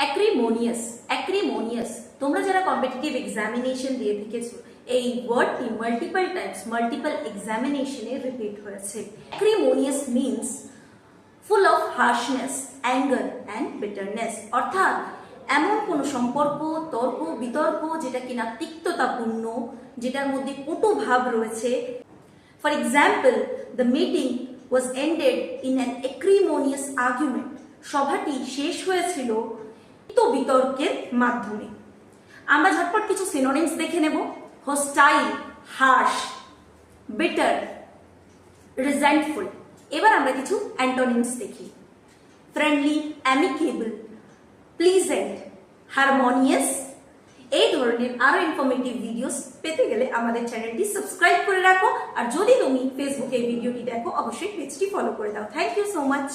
অ্যাক্রিমোনিয়াস তোমরা যারা competitive examination দিয়ে থেকেছো এই ওয়ার্ডটি মাল্টিপল টাইমস মাল্টিপল এক্সামিনেশনে রিপিট হয়েছে। Acrimonious means full of harshness, anger and bitterness, অর্থাৎ এমন কোনো সম্পর্ক, তর্ক বিতর্ক যেটা কিনা তিক্ততাপূর্ণ, যেটার মধ্যে কটু ভাব রয়েছে। For example, the meeting was ended in an acrimonious argument, সভাটি শেষ হয়েছিল বিতর্কের মাধ্যমে। আমরা ঝটপট কিছু সিনোনিমস দেখে নেব। Hostile, harsh, bitter, resentful. এবার আমরা কিছু অ্যান্টোনিমস দেখি। Friendly, amicable, pleasant, harmonious. এই ধরনের আরো ইনফরমেটিভ ভিডিওস পেতে গেলে আমাদের চ্যানেলটি সাবস্ক্রাইব করে রাখো, আর যদি তুমি ফেসবুকে এই ভিডিওটি দেখো অবশ্যই পেজটি ফলো করে দাও। Thank you so much.